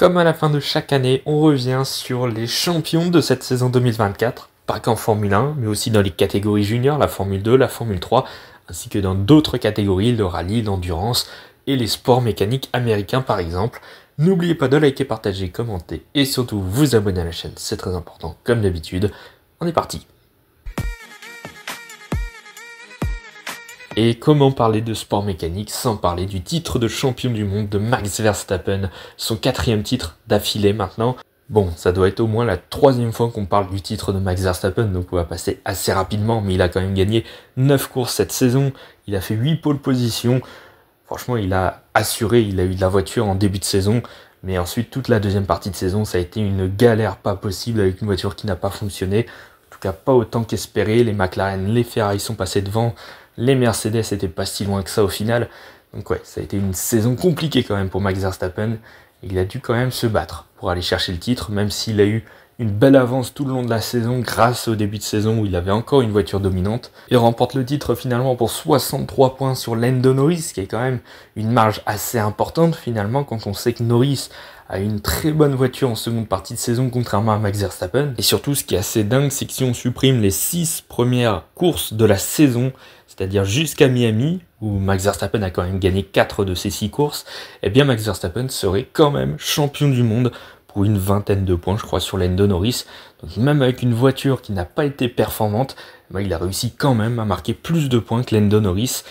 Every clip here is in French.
Comme à la fin de chaque année, on revient sur les champions de cette saison 2024, pas qu'en Formule 1, mais aussi dans les catégories juniors, la Formule 2, la Formule 3, ainsi que dans d'autres catégories, le rallye, l'endurance et les sports mécaniques américains par exemple. N'oubliez pas de liker, partager, commenter et surtout vous abonner à la chaîne, c'est très important comme d'habitude. On est parti. Et comment parler de sport mécanique sans parler du titre de champion du monde de Max Verstappen, son 4e titre d'affilée maintenant. Bon, ça doit être au moins la 3e fois qu'on parle du titre de Max Verstappen, donc on va passer assez rapidement, mais il a quand même gagné 9 courses cette saison, il a fait 8 pole positions, franchement il a assuré, il a eu de la voiture en début de saison, mais ensuite toute la deuxième partie de saison ça a été une galère pas possible avec une voiture qui n'a pas fonctionné, en tout cas pas autant qu'espéré, les McLaren, les Ferrari sont passés devant, les Mercedes n'étaient pas si loin que ça au final. Donc ouais, ça a été une saison compliquée quand même pour Max Verstappen. Il a dû quand même se battre pour aller chercher le titre, même s'il a eu une belle avance tout le long de la saison grâce au début de saison où il avait encore une voiture dominante. Il remporte le titre finalement pour 63 points sur Lando Norris, qui est quand même une marge assez importante finalement quand on sait que Norris a une très bonne voiture en seconde partie de saison contrairement à Max Verstappen. Et surtout ce qui est assez dingue, c'est que si on supprime les 6 premières courses de la saison, c'est-à-dire jusqu'à Miami, où Max Verstappen a quand même gagné 4 de ces 6 courses, eh bien Max Verstappen serait quand même champion du monde pour une vingtaine de points, je crois, sur Lando Norris. Donc même avec une voiture qui n'a pas été performante, il a réussi quand même à marquer plus de points que Lando Norris.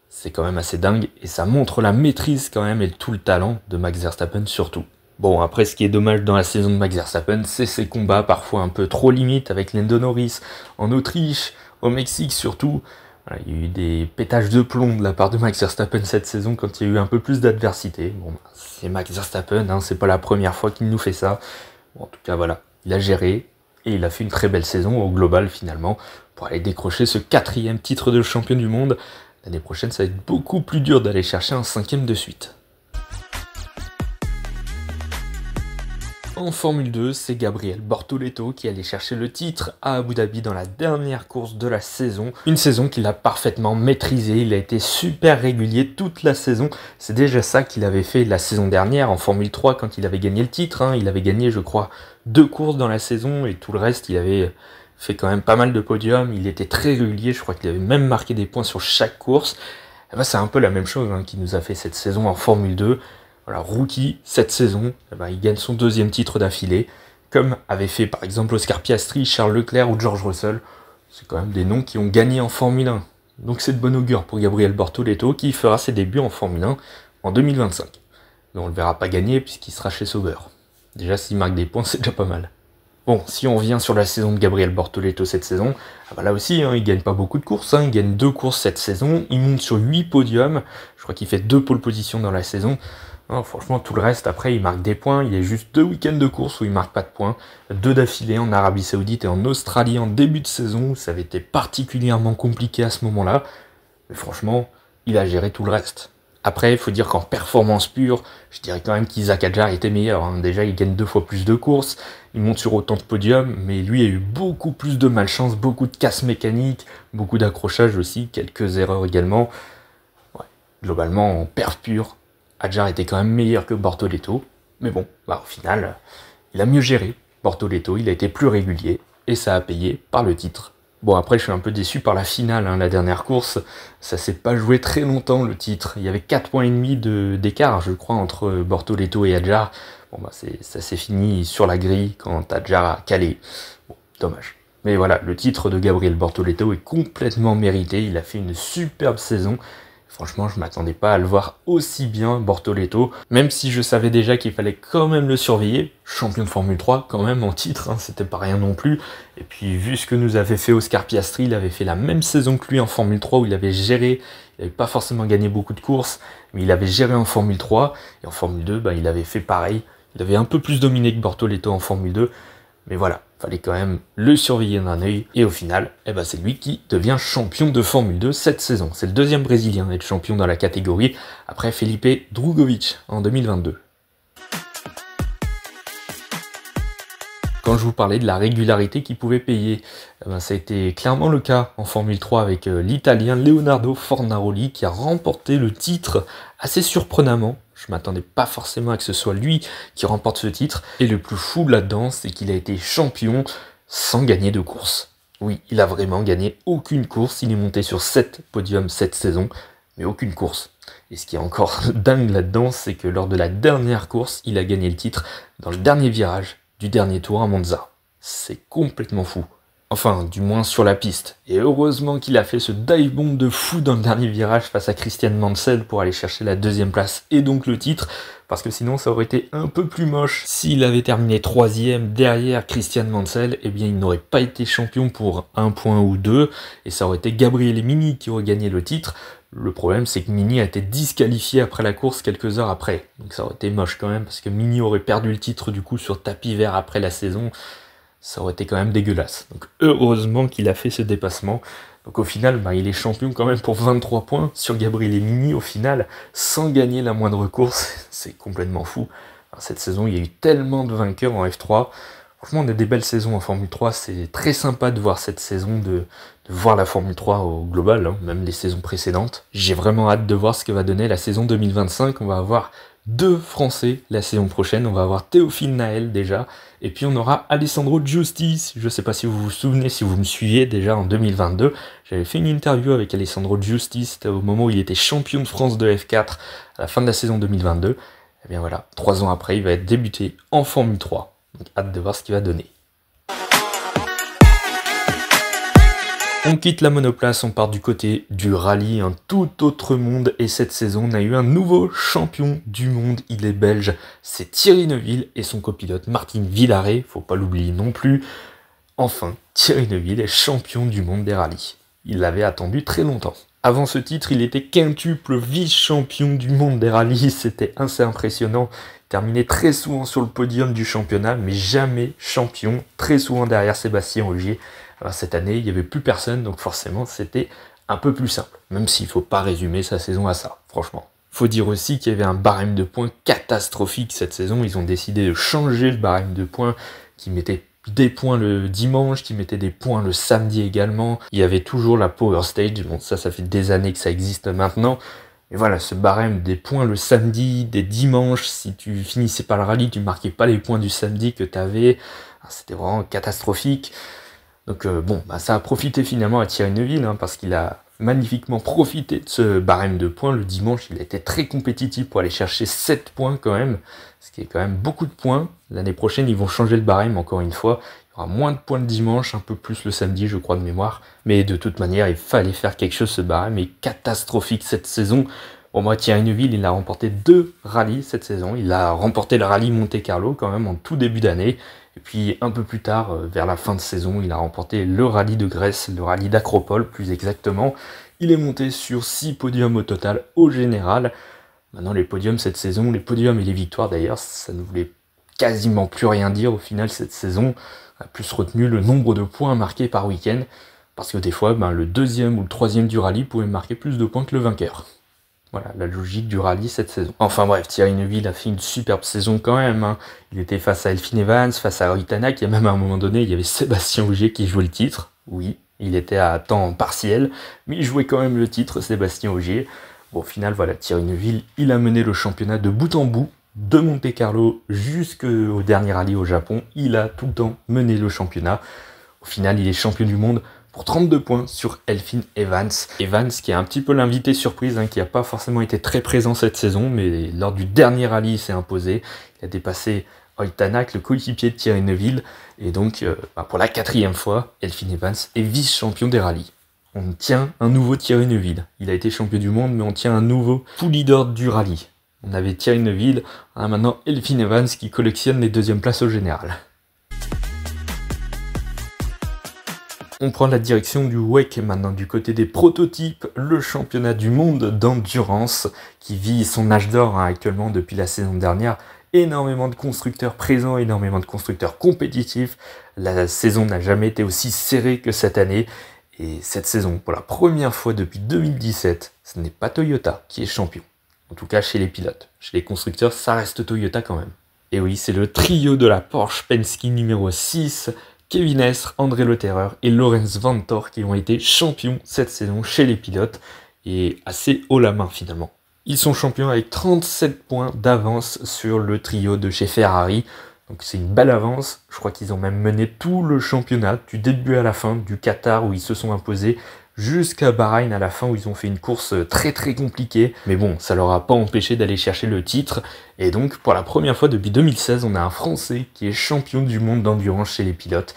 C'est quand même assez dingue, et ça montre la maîtrise quand même et tout le talent de Max Verstappen surtout. Bon, après, ce qui est dommage dans la saison de Max Verstappen, c'est ses combats parfois un peu trop limites avec Lando Norris, en Autriche, au Mexique surtout. Voilà, il y a eu des pétages de plomb de la part de Max Verstappen cette saison quand il y a eu un peu plus d'adversité. Bon, c'est Max Verstappen, hein, c'est pas la première fois qu'il nous fait ça. Bon, en tout cas, voilà, il a géré et il a fait une très belle saison au global finalement pour aller décrocher ce 4e titre de champion du monde. L'année prochaine, ça va être beaucoup plus dur d'aller chercher un 5e de suite. En Formule 2, c'est Gabriel Bortoleto qui allait chercher le titre à Abu Dhabi dans la dernière course de la saison. Une saison qu'il a parfaitement maîtrisée, il a été super régulier toute la saison. C'est déjà ça qu'il avait fait la saison dernière en Formule 3 quand il avait gagné le titre. Il avait gagné, je crois, 2 courses dans la saison et tout le reste, il avait fait quand même pas mal de podiums. Il était très régulier, je crois qu'il avait même marqué des points sur chaque course. Et ben, c'est un peu la même chose qu'il nous a fait cette saison en Formule 2. Voilà, rookie, cette saison, il gagne son 2e titre d'affilée, comme avait fait par exemple Oscar Piastri, Charles Leclerc ou George Russell. C'est quand même des noms qui ont gagné en Formule 1. Donc c'est de bon augure pour Gabriel Bortoleto qui fera ses débuts en Formule 1 en 2025. Mais on ne le verra pas gagner puisqu'il sera chez Sauber. Déjà s'il marque des points, c'est déjà pas mal. Bon, si on revient sur la saison de Gabriel Bortoleto cette saison, là aussi, il gagne pas beaucoup de courses, il gagne 2 courses cette saison, il monte sur 8 podiums, je crois qu'il fait 2 pole positions dans la saison. Non, franchement, tout le reste, après, il marque des points. Il y a juste 2 week-ends de course où il marque pas de points. 2 d'affilée en Arabie Saoudite et en Australie en début de saison, où ça avait été particulièrement compliqué à ce moment-là. Mais franchement, il a géré tout le reste. Après, il faut dire qu'en performance pure, je dirais quand même qu'Isaac Hadjar était meilleur. Déjà, il gagne 2 fois plus de courses, il monte sur autant de podiums, mais lui a eu beaucoup plus de malchance, beaucoup de casse mécanique, beaucoup d'accrochages aussi, quelques erreurs également. Ouais, globalement, en perf pure, Hadjar était quand même meilleur que Bortoleto, mais bon, au final, il a mieux géré. Bortoleto, il a été plus régulier, et ça a payé par le titre. Bon, après, je suis un peu déçu par la finale, la dernière course, ça s'est pas joué très longtemps, le titre. Il y avait 4,5 points d'écart, je crois, entre Bortoleto et Hadjar. Bon, ça s'est fini sur la grille quand Hadjar a calé. Bon, dommage. Mais voilà, le titre de Gabriel Bortoleto est complètement mérité, il a fait une superbe saison. Franchement, je m'attendais pas à le voir aussi bien, Bortoleto, même si je savais déjà qu'il fallait quand même le surveiller. Champion de Formule 3, quand même, en titre, c'était pas rien non plus. Et puis, vu ce que nous avait fait Oscar Piastri, il avait fait la même saison que lui en Formule 3, où il avait géré, il n'avait pas forcément gagné beaucoup de courses, mais il avait géré en Formule 3, et en Formule 2, il avait fait pareil. Il avait un peu plus dominé que Bortoleto en Formule 2, mais voilà, fallait quand même le surveiller d'un œil, et au final, c'est lui qui devient champion de Formule 2 cette saison. C'est le 2e Brésilien à être champion dans la catégorie, après Felipe Drugovich en 2022. Quand je vous parlais de la régularité qui pouvait payer, ça a été clairement le cas en Formule 3 avec l'Italien Leonardo Fornaroli qui a remporté le titre assez surprenamment. Je m'attendais pas forcément à que ce soit lui qui remporte ce titre. Et le plus fou là-dedans, c'est qu'il a été champion sans gagner de course. Oui, il a vraiment gagné aucune course. Il est monté sur 7 podiums cette saison, mais aucune course. Et ce qui est encore dingue là-dedans, c'est que lors de la dernière course, il a gagné le titre dans le dernier virage du dernier tour à Monza. C'est complètement fou. Enfin, du moins sur la piste. Et heureusement qu'il a fait ce dive bomb de fou dans le dernier virage face à Christian Mansell pour aller chercher la 2e place et donc le titre, parce que sinon ça aurait été un peu plus moche. S'il avait terminé 3e derrière Christian Mansell, eh bien il n'aurait pas été champion pour 1 point ou 2, et ça aurait été Gabriele Mini qui aurait gagné le titre. Le problème, c'est que Mini a été disqualifié après la course quelques heures après. Donc ça aurait été moche quand même, parce que Mini aurait perdu le titre du coup sur tapis vert après la saison. Ça aurait été quand même dégueulasse. Donc heureusement qu'il a fait ce dépassement. Donc au final, il est champion quand même pour 23 points sur Gabriele Mini au final, sans gagner la moindre course. C'est complètement fou. Alors, cette saison, il y a eu tellement de vainqueurs en F3. Franchement, on a des belles saisons en Formule 3. C'est très sympa de voir cette saison, de voir la Formule 3 au global, hein, même les saisons précédentes. J'ai vraiment hâte de voir ce que va donner la saison 2025. On va avoir 2 Français la saison prochaine. On va avoir Théophile Naël déjà. Et puis on aura Alessandro Giusti. Je ne sais pas si vous vous souvenez, si vous me suiviez déjà en 2022. J'avais fait une interview avec Alessandro Giusti. C'était au moment où il était champion de France de F4 à la fin de la saison 2022. Et bien voilà, 3 ans après, il va être débuté en Formule 3. Donc hâte de voir ce qu'il va donner. On quitte la monoplace, on part du côté du rallye, un tout autre monde, et cette saison on a eu un nouveau champion du monde, il est belge, c'est Thierry Neuville et son copilote Martin Villaret, faut pas l'oublier non plus. Enfin, Thierry Neuville est champion du monde des rallyes. Il l'avait attendu très longtemps. Avant ce titre, il était quintuple vice-champion du monde des rallyes, c'était assez impressionnant. Il terminait très souvent sur le podium du championnat, mais jamais champion, très souvent derrière Sébastien Ogier. Alors cette année, il n'y avait plus personne, donc forcément, c'était un peu plus simple. Même s'il ne faut pas résumer sa saison à ça, franchement. Faut dire aussi qu'il y avait un barème de points catastrophique cette saison. Ils ont décidé de changer le barème de points, qui mettait des points le dimanche, qui mettait des points le samedi également. Il y avait toujours la Power Stage. Bon, ça fait des années que ça existe maintenant. Et voilà, ce barème des points le samedi, des dimanches, si tu finissais pas le rallye, tu marquais pas les points du samedi que tu avais. C'était vraiment catastrophique. Donc ça a profité finalement à Thierry Neuville, hein, parce qu'il a magnifiquement profité de ce barème de points. Le dimanche, il a été très compétitif pour aller chercher 7 points quand même, ce qui est quand même beaucoup de points. L'année prochaine, ils vont changer le barème encore une fois. Il y aura moins de points le dimanche, un peu plus le samedi, je crois, de mémoire. Mais de toute manière, il fallait faire quelque chose. Ce barème est catastrophique cette saison. Pour moi, Thierry Neuville, il a remporté 2 rallyes cette saison. Il a remporté le rallye Monte-Carlo quand même en tout début d'année. Et puis un peu plus tard, vers la fin de saison, il a remporté le rallye de Grèce, le rallye d'Acropole plus exactement. Il est monté sur 6 podiums au total au général. Maintenant les podiums cette saison, les podiums et les victoires d'ailleurs, ça ne voulait quasiment plus rien dire au final cette saison. On a plus retenu le nombre de points marqués par week-end. Parce que des fois, le 2e ou le 3e du rallye pouvait marquer plus de points que le vainqueur. Voilà, la logique du rallye cette saison. Enfin bref, Thierry Neuville a fait une superbe saison quand même. Hein. Il était face à Elfyn Evans, face à Roy Tanak, et même à un moment donné, il y avait Sébastien Ogier qui jouait le titre. Oui, il était à temps partiel, mais il jouait quand même le titre, Sébastien Ogier. Bon, au final, voilà, Thierry Neuville, il a mené le championnat de bout en bout, de Monte-Carlo jusqu'au dernier rallye au Japon. Il a tout le temps mené le championnat. Au final, il est champion du monde pour 32 points sur Elfyn Evans. Evans qui est un petit peu l'invité surprise, hein, qui n'a pas forcément été très présent cette saison, mais lors du dernier rallye, il s'est imposé. Il a dépassé Roy Tanak, le coéquipier de Thierry Neuville. Et donc, pour la 4e fois, Elfyn Evans est vice-champion des rallyes. On tient un nouveau Thierry Neuville. Il a été champion du monde, mais on tient un nouveau full leader du rallye. On avait Thierry Neuville, on a maintenant Elfyn Evans qui collectionne les 2e places au général. On prend la direction du WEC maintenant du côté des prototypes, le championnat du monde d'endurance qui vit son âge d'or actuellement depuis la saison dernière. Énormément de constructeurs présents, énormément de constructeurs compétitifs. La saison n'a jamais été aussi serrée que cette année. Et cette saison, pour la première fois depuis 2017, ce n'est pas Toyota qui est champion. En tout cas chez les pilotes. Chez les constructeurs, ça reste Toyota quand même. Et oui, c'est le trio de la Porsche Penske numéro 6, Kevin Estre, André Le Terreur et Lorenz Vanthoor qui ont été champions cette saison chez les pilotes et assez haut la main finalement. Ils sont champions avec 37 points d'avance sur le trio de chez Ferrari. Donc c'est une belle avance. Je crois qu'ils ont même mené tout le championnat, du début à la fin, du Qatar où ils se sont imposés, jusqu'à Bahreïn à la fin où ils ont fait une course très très compliquée. Mais bon, ça leur a pas empêché d'aller chercher le titre. Et donc pour la première fois depuis 2016, on a un Français qui est champion du monde d'endurance chez les pilotes,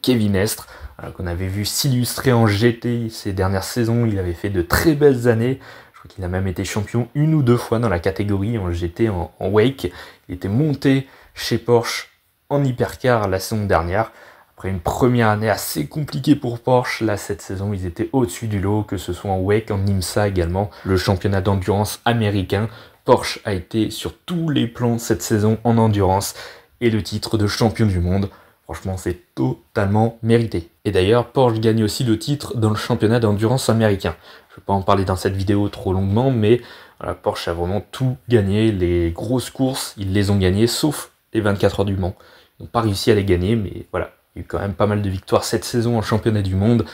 Kevin Estre, qu'on avait vu s'illustrer en GT ces dernières saisons. Il avait fait de très belles années. Je crois qu'il a même été champion une ou deux fois dans la catégorie en GT, en wake. Il était monté chez Porsche en hypercar la saison dernière. Après une première année assez compliquée pour Porsche, là cette saison ils étaient au-dessus du lot, que ce soit en wake, en IMSA également, le championnat d'endurance américain. Porsche a été sur tous les plans cette saison en endurance et le titre de champion du monde. Franchement, c'est totalement mérité. Et d'ailleurs, Porsche gagne aussi le titre dans le championnat d'endurance américain. Je ne vais pas en parler dans cette vidéo trop longuement, mais voilà, Porsche a vraiment tout gagné. Les grosses courses, ils les ont gagnées, sauf les 24 heures du Mans. Ils n'ont pas réussi à les gagner, mais voilà, il y a eu quand même pas mal de victoires cette saison en championnat du monde.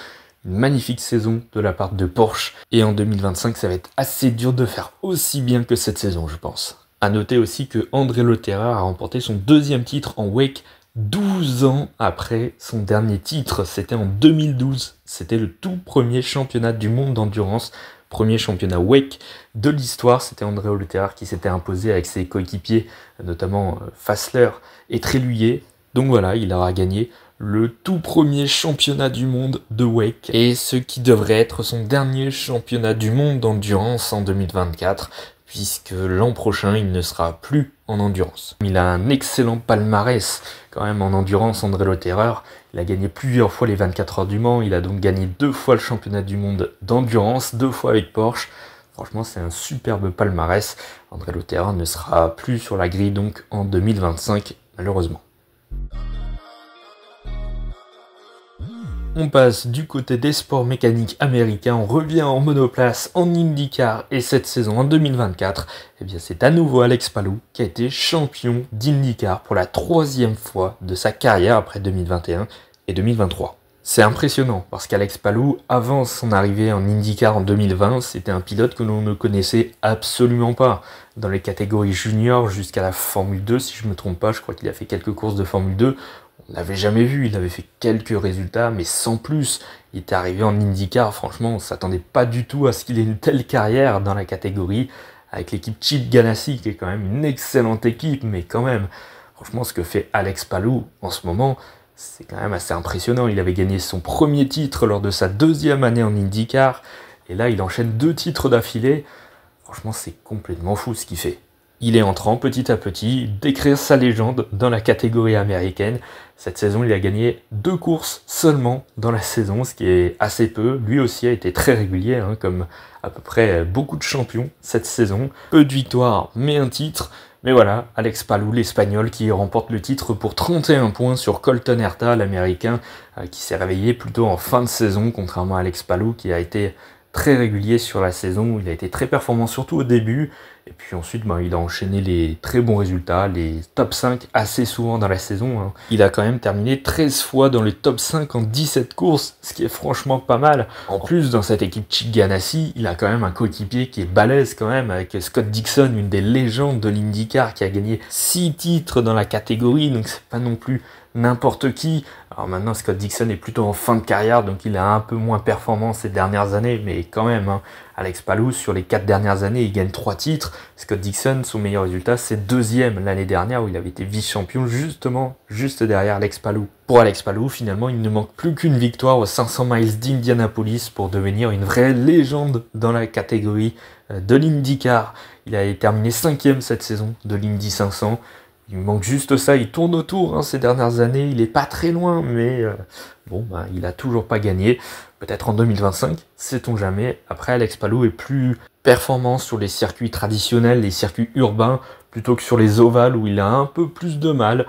Une magnifique saison de la part de Porsche. Et en 2025, ça va être assez dur de faire aussi bien que cette saison, je pense. A noter aussi que André Lotterer a remporté son deuxième titre en wake 12 ans après son dernier titre. C'était en 2012. C'était le tout premier championnat du monde d'endurance. Premier championnat wake de l'histoire. C'était André Lotterer qui s'était imposé avec ses coéquipiers, notamment Fassler et Tréluyer. Donc voilà, il aura gagné le tout premier championnat du monde de wake et ce qui devrait être son dernier championnat du monde d'endurance en 2024 puisque l'an prochain il ne sera plus en endurance. Il a un excellent palmarès quand même en endurance, André Lotterer. Il a gagné plusieurs fois les 24 heures du Mans, il a donc gagné 2 fois le championnat du monde d'endurance, 2 fois avec Porsche. Franchement, c'est un superbe palmarès. André Lotterer ne sera plus sur la grille donc en 2025 malheureusement. On passe du côté des sports mécaniques américains, on revient en monoplace, en IndyCar, et cette saison en 2024, eh bien c'est à nouveau Alex Palou qui a été champion d'IndyCar pour la 3e fois de sa carrière après 2021 et 2023. C'est impressionnant parce qu'Alex Palou, avant son arrivée en IndyCar en 2020, c'était un pilote que l'on ne connaissait absolument pas. Dans les catégories juniors jusqu'à la Formule 2, si je ne me trompe pas, je crois qu'il a fait quelques courses de Formule 2, on l'avait jamais vu, il avait fait quelques résultats, mais sans plus. Il était arrivé en IndyCar, franchement, on ne s'attendait pas du tout à ce qu'il ait une telle carrière dans la catégorie, avec l'équipe Chip Ganassi, qui est quand même une excellente équipe, mais quand même, franchement, ce que fait Alex Palou en ce moment, c'est quand même assez impressionnant. Il avait gagné son premier titre lors de sa 2e année en IndyCar, et là, il enchaîne 2 titres d'affilée. Franchement, c'est complètement fou ce qu'il fait. Il est en train petit à petit d'écrire sa légende dans la catégorie américaine. Cette saison, il a gagné 2 courses seulement dans la saison, ce qui est assez peu. Lui aussi a été très régulier, comme à peu près beaucoup de champions cette saison. Peu de victoires, mais un titre. Mais voilà, Alex Palou, l'Espagnol, qui remporte le titre pour 31 points sur Colton Herta, l'Américain, qui s'est réveillé plutôt en fin de saison, contrairement à Alex Palou, qui a été très régulier sur la saison. Il a été très performant, surtout au début. Et puis ensuite, il a enchaîné les très bons résultats, les top 5 assez souvent dans la saison. Il a quand même terminé 13 fois dans les top 5 en 17 courses, ce qui est franchement pas mal. En plus, dans cette équipe Chip Ganassi, il a quand même un coéquipier qui est balèze quand même, avec Scott Dixon, une des légendes de l'IndyCar, qui a gagné 6 titres dans la catégorie, donc c'est pas non plus n'importe qui. Alors maintenant, Scott Dixon est plutôt en fin de carrière, donc il a un peu moins performant ces dernières années, mais quand même, Alex Palou, sur les 4 dernières années, il gagne 3 titres. Scott Dixon, son meilleur résultat, c'est 2e l'année dernière, où il avait été vice-champion, justement, juste derrière Alex Palou. Pour Alex Palou, finalement, il ne manque plus qu'une victoire aux 500 miles d'Indianapolis pour devenir une vraie légende dans la catégorie de l'IndyCar. Il a terminé 5e cette saison de l'Indy 500. Il manque juste ça, il tourne autour ces dernières années, il est pas très loin, mais il a toujours pas gagné. Peut-être en 2025, sait-on jamais. Après, Alex Palou est plus performant sur les circuits traditionnels, les circuits urbains, plutôt que sur les ovales où il a un peu plus de mal.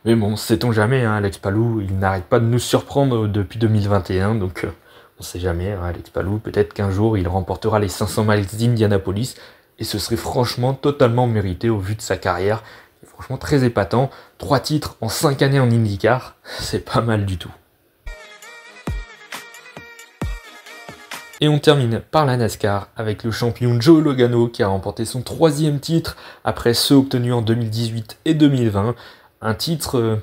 Mais bon, sait-on jamais, Alex Palou, il n'arrête pas de nous surprendre depuis 2021, donc on sait jamais, Alex Palou, peut-être qu'un jour il remportera les 500 miles d'Indianapolis, et ce serait franchement totalement mérité au vu de sa carrière. Franchement très épatant, 3 titres en 5 années en IndyCar, c'est pas mal du tout. Et on termine par la NASCAR avec le champion Joey Logano qui a remporté son 3e titre après ceux obtenus en 2018 et 2020. Un titre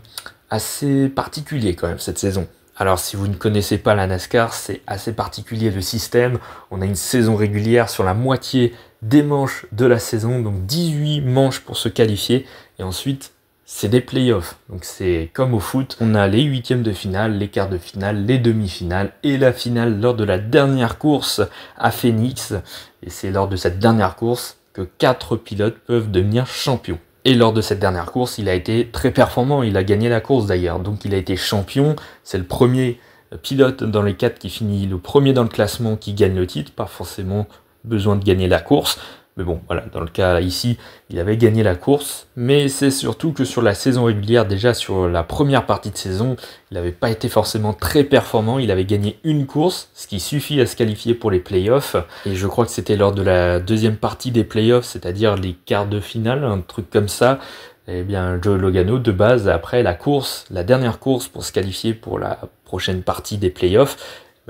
assez particulier quand même cette saison. Alors si vous ne connaissez pas la NASCAR, c'est assez particulier le système. On a une saison régulière sur la moitié des manches de la saison, donc 18 manches pour se qualifier. Et ensuite, c'est des playoffs. Donc c'est comme au foot, on a les huitièmes de finale, les quarts de finale, les demi-finales et la finale lors de la dernière course à Phoenix. Et c'est lors de cette dernière course que 4 pilotes peuvent devenir champions. Et lors de cette dernière course, il a été très performant, il a gagné la course d'ailleurs, donc il a été champion, c'est le premier pilote dans les 4 qui finit le premier dans le classement qui gagne le titre, pas forcément besoin de gagner la course, mais bon voilà, dans le cas ici, il avait gagné la course, mais c'est surtout que sur la saison régulière, déjà sur la première partie de saison, il n'avait pas été forcément très performant, il avait gagné une course, ce qui suffit à se qualifier pour les playoffs, et je crois que c'était lors de la deuxième partie des playoffs, c'est-à-dire les quarts de finale, un truc comme ça, eh bien Joey Logano, de base, après la course, la dernière course pour se qualifier pour la prochaine partie des playoffs,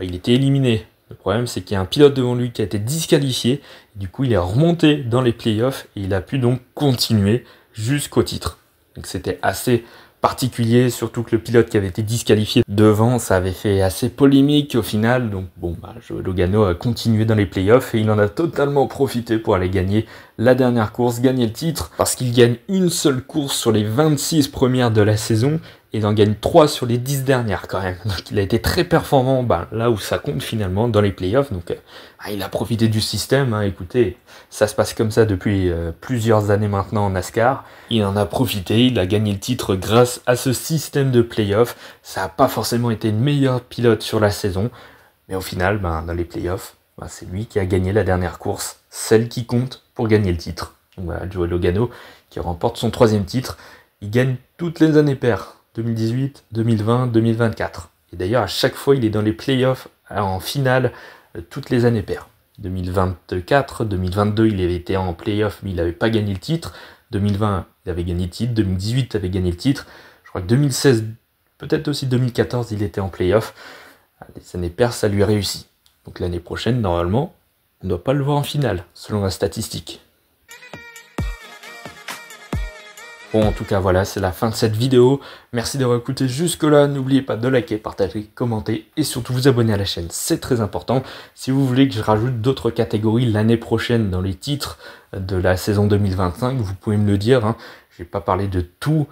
il était éliminé. Le problème, c'est qu'il y a un pilote devant lui qui a été disqualifié. Du coup, il est remonté dans les playoffs et il a pu donc continuer jusqu'au titre. Donc c'était assez particulier, surtout que le pilote qui avait été disqualifié devant, ça avait fait assez polémique au final. Donc bon, Joey Logano a continué dans les playoffs et il en a totalement profité pour aller gagner la dernière course, gagner le titre, parce qu'il gagne une seule course sur les 26 premières de la saison. Et il en gagne 3 sur les 10 dernières quand même. Donc il a été très performant là où ça compte finalement dans les playoffs. Donc il a profité du système. Écoutez, ça se passe comme ça depuis plusieurs années maintenant en NASCAR. Il en a profité, il a gagné le titre grâce à ce système de playoffs. Ça n'a pas forcément été le meilleur pilote sur la saison. Mais au final, dans les playoffs, c'est lui qui a gagné la dernière course. Celle qui compte pour gagner le titre. Donc voilà, Joey Logano qui remporte son 3e titre. Il gagne toutes les années paires. 2018, 2020, 2024. Et d'ailleurs, à chaque fois, il est dans les playoffs en finale toutes les années paires. 2024, 2022, il avait été en playoff, mais il n'avait pas gagné le titre. 2020, il avait gagné le titre. 2018, il avait gagné le titre. Je crois que 2016, peut-être aussi 2014, il était en playoff. Les années paires, ça lui réussit. Donc l'année prochaine, normalement, on ne doit pas le voir en finale, selon la statistique. Bon, en tout cas, voilà, c'est la fin de cette vidéo. Merci d'avoir écouté jusque-là. N'oubliez pas de liker, partager, commenter et surtout vous abonner à la chaîne. C'est très important. Si vous voulez que je rajoute d'autres catégories l'année prochaine dans les titres de la saison 2025, vous pouvez me le dire. Je n'ai pas parlé de tout.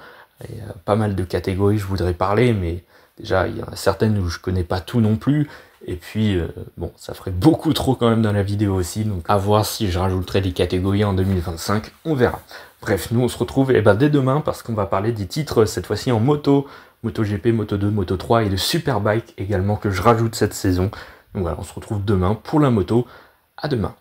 Il y a pas mal de catégories je voudrais parler, mais déjà, il y en a certaines où je connais pas tout non plus. Et puis, bon, ça ferait beaucoup trop quand même dans la vidéo aussi. Donc, à voir si je rajouterai des catégories en 2025. On verra. Bref, nous on se retrouve dès demain parce qu'on va parler des titres cette fois-ci en moto, MotoGP, Moto2, Moto3 et le Superbike également que je rajoute cette saison. Donc voilà, on se retrouve demain pour la moto. À demain.